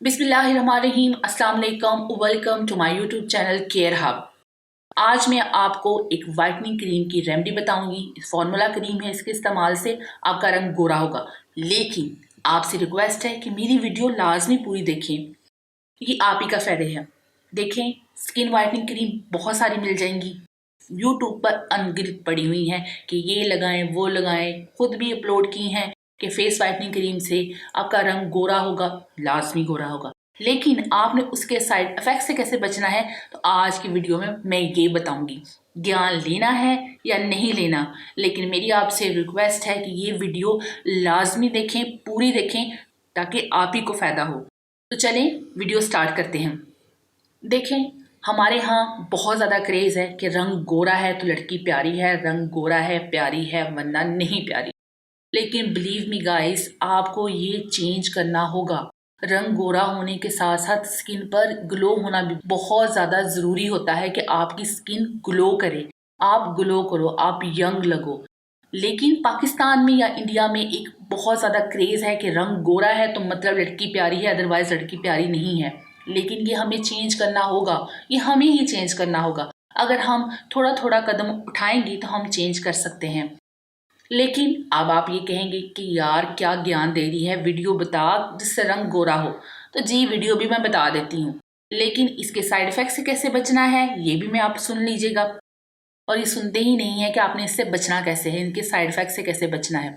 बिस्मिल्लाहिर्रहमानिर्रहीम। अस्सलाम वालेकुम, welcome to my YouTube channel Care Hub. आज मैं आपको एक वाइटनिंग क्रीम की रेमेडी बताऊंगी। फॉर्मूला क्रीम है, इसके इस्तेमाल से आपका रंग गोरा होगा। लेकिन आपसे रिक्वेस्ट है कि मेरी वीडियो लाजमी पूरी देखें, ये आप ही का फ़ायदा है। देखें, स्किन वाइटनिंग क्रीम बहुत सारी मिल जाएंगी, यूट्यूब पर अनगिनत पड़ी हुई हैं कि ये लगाएं वो लगाएं। खुद भी अपलोड की हैं कि फेस वाइटनिंग क्रीम से आपका रंग गोरा होगा, लाजमी गोरा होगा। लेकिन आपने उसके साइड इफेक्ट से कैसे बचना है, तो आज की वीडियो में मैं ये बताऊंगी। ज्ञान लेना है या नहीं लेना, लेकिन मेरी आपसे रिक्वेस्ट है कि ये वीडियो लाजमी देखें, पूरी देखें, ताकि आप ही को फ़ायदा हो। तो चलें वीडियो स्टार्ट करते हैं। देखें, हमारे यहाँ बहुत ज़्यादा क्रेज़ है कि रंग गोरा है तो लड़की प्यारी है, रंग गोरा है प्यारी है, वरना नहीं प्यारी। लेकिन बिलीव मी गाइस, आपको ये चेंज करना होगा। रंग गोरा होने के साथ साथ स्किन पर ग्लो होना भी बहुत ज़्यादा ज़रूरी होता है कि आपकी स्किन ग्लो करे, आप ग्लो करो, आप यंग लगो। लेकिन पाकिस्तान में या इंडिया में एक बहुत ज़्यादा क्रेज़ है कि रंग गोरा है तो मतलब लड़की प्यारी है, अदरवाइज़ लड़की प्यारी नहीं है। लेकिन ये हमें चेंज करना होगा, ये हमें ही चेंज करना होगा। अगर हम थोड़ा थोड़ा कदम उठाएंगे तो हम चेंज कर सकते हैं। लेकिन अब आप ये कहेंगे कि यार क्या ज्ञान दे रही है, वीडियो बता जिससे रंग गोरा हो। तो जी, वीडियो भी मैं बता देती हूँ, लेकिन इसके साइड इफ़ेक्ट से कैसे बचना है ये भी मैं आप सुन लीजिएगा। और ये सुनते ही नहीं है कि आपने इससे बचना कैसे है, इनके साइड इफ़ेक्ट से कैसे बचना है।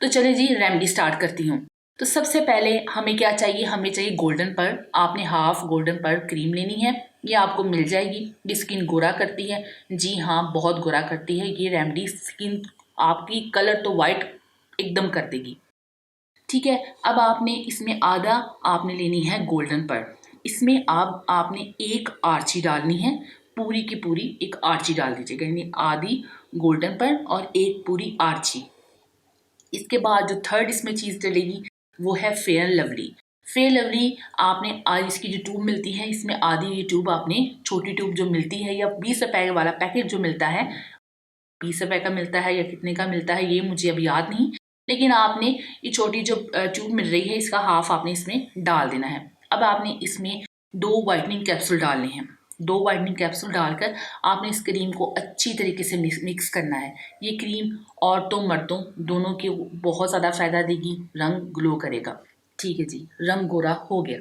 तो चलिए जी, रेमेडी स्टार्ट करती हूँ। तो सबसे पहले हमें क्या चाहिए, हमें चाहिए गोल्डन पर्ल। आपने हाफ गोल्डन पर्ल क्रीम लेनी है, ये आपको मिल जाएगी। ये स्किन गोरा करती है, जी हाँ, बहुत गोरा करती है ये रेमेडी। स्किन आपकी कलर तो वाइट एकदम कर देगी। ठीक है, अब आपने इसमें आधा आपने लेनी है गोल्डन पर्ल। इसमें आपने एक आर्ची डालनी है, पूरी की पूरी एक आर्ची डाल दीजिएगा, यानी आधी गोल्डन पर्ल और एक पूरी आर्ची। इसके बाद जो थर्ड इसमें चीज़ डलेगी वो है फेयर लवली। फेयर लवली आपने आज इसकी जो ट्यूब मिलती है, इसमें आधी ये ट्यूब आपने, छोटी ट्यूब जो मिलती है या 20 रुपए वाला पैकेट जो मिलता है, 20 रुपए का मिलता है या कितने का मिलता है ये मुझे अब याद नहीं, लेकिन आपने ये छोटी जो ट्यूब मिल रही है इसका हाफ आपने इसमें डाल देना है। अब आपने इसमें 2 वाइटनिंग कैप्सूल डालने हैं। 2 वाइटनिंग कैप्सूल डालकर आपने इस क्रीम को अच्छी तरीके से मिक्स करना है। ये क्रीम औरतों मर्दों दोनों के बहुत ज़्यादा फ़ायदा देगी, रंग ग्लो करेगा। ठीक है जी, रंग गोरा हो गया।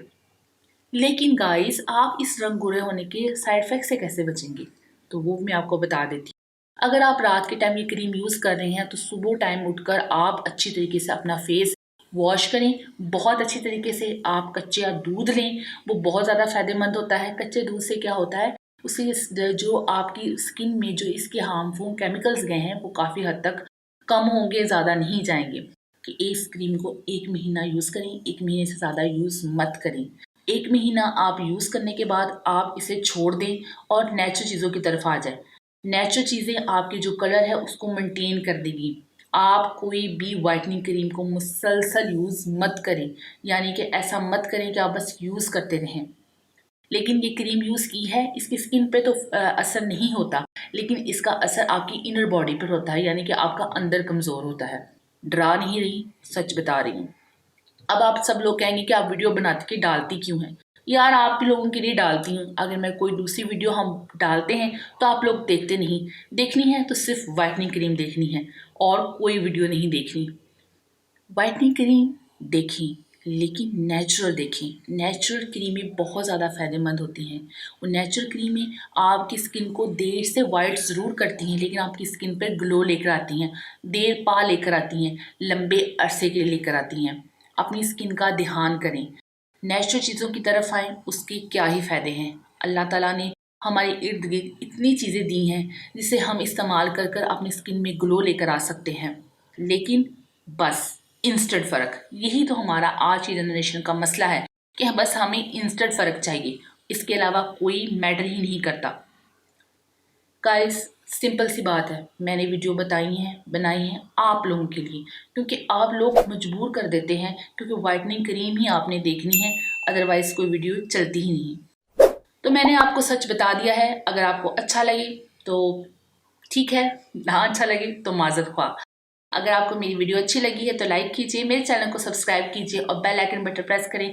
लेकिन गाइस, आप इस रंग गोरे होने के साइड इफ़ेक्ट से कैसे बचेंगे, तो वो मैं आपको बता देती हूँ। अगर आप रात के टाइम ये क्रीम यूज़ कर रहे हैं तो सुबह टाइम उठकर आप अच्छी तरीके से अपना फेस वॉश करें। बहुत अच्छी तरीके से आप कच्चा दूध लें, वो बहुत ज़्यादा फ़ायदेमंद होता है। कच्चे दूध से क्या होता है, उससे जो आपकी स्किन में जो इसके हार्मफुल केमिकल्स गए हैं वो काफ़ी हद तक कम होंगे, ज़्यादा नहीं जाएंगे। कि इस क्रीम को 1 महीना यूज़ करें, 1 महीने से ज़्यादा यूज़ मत करें। 1 महीना आप यूज़ करने के बाद आप इसे छोड़ दें और नेचुरल चीज़ों की तरफ आ जाए। नेचुरल चीज़ें आपकी जो कलर है उसको मेंटेन कर देगी। आप कोई भी वाइटनिंग क्रीम को मुसलसल यूज़ मत करें, यानी कि ऐसा मत करें कि आप बस यूज़ करते रहें। लेकिन ये क्रीम यूज़ की है, इसकी स्किन पे तो असर नहीं होता, लेकिन इसका असर आपकी इनर बॉडी पर होता है, यानी कि आपका अंदर कमज़ोर होता है। डरा नहीं रही, सच बता रही हूँ। अब आप सब लोग कहेंगे कि आप वीडियो बनाती के डालती क्यों हैं। यार, आप लोगों के लिए डालती हूँ। अगर मैं कोई दूसरी वीडियो हम डालते हैं तो आप लोग देखते नहीं। देखनी है तो सिर्फ वाइटनिंग क्रीम देखनी है और कोई वीडियो नहीं देखनी। वाइटनिंग क्रीम देखें, लेकिन नेचुरल देखें। नेचुरल क्रीमें बहुत ज़्यादा फ़ायदेमंद होती हैं। वो नेचुरल क्रीमें आपकी स्किन को देर से वाइट ज़रूर करती हैं, लेकिन आपकी स्किन पर ग्लो लेकर आती हैं, देर पा लेकर आती हैं, लंबे अरसे के लिए लेकर आती हैं। अपनी स्किन का ध्यान करें, नेचुरल चीज़ों की तरफ आएँ, उसके क्या ही फ़ायदे हैं। अल्लाह ताला ने हमारे इर्द गिर्द इतनी चीज़ें दी हैं जिसे हम इस्तेमाल कर कर अपनी स्किन में ग्लो लेकर आ सकते हैं। लेकिन बस इंस्टेंट फ़र्क, यही तो हमारा आज की जनरेशन का मसला है कि बस हमें इंस्टेंट फ़र्क चाहिए, इसके अलावा कोई मैटर ही नहीं करता। गाइस, सिंपल सी बात है, मैंने वीडियो बनाई हैं आप लोगों के लिए, क्योंकि आप लोग मजबूर कर देते हैं, क्योंकि वाइटनिंग क्रीम ही आपने देखनी है, अदरवाइज़ कोई वीडियो चलती ही नहीं। तो मैंने आपको सच बता दिया है। अगर आपको अच्छा लगे तो ठीक है, ना अच्छा लगे तो माज़रत ख्वाह। अगर आपको मेरी वीडियो अच्छी लगी है तो लाइक कीजिए, मेरे चैनल को सब्सक्राइब कीजिए और बेल आइकन बटन प्रेस करें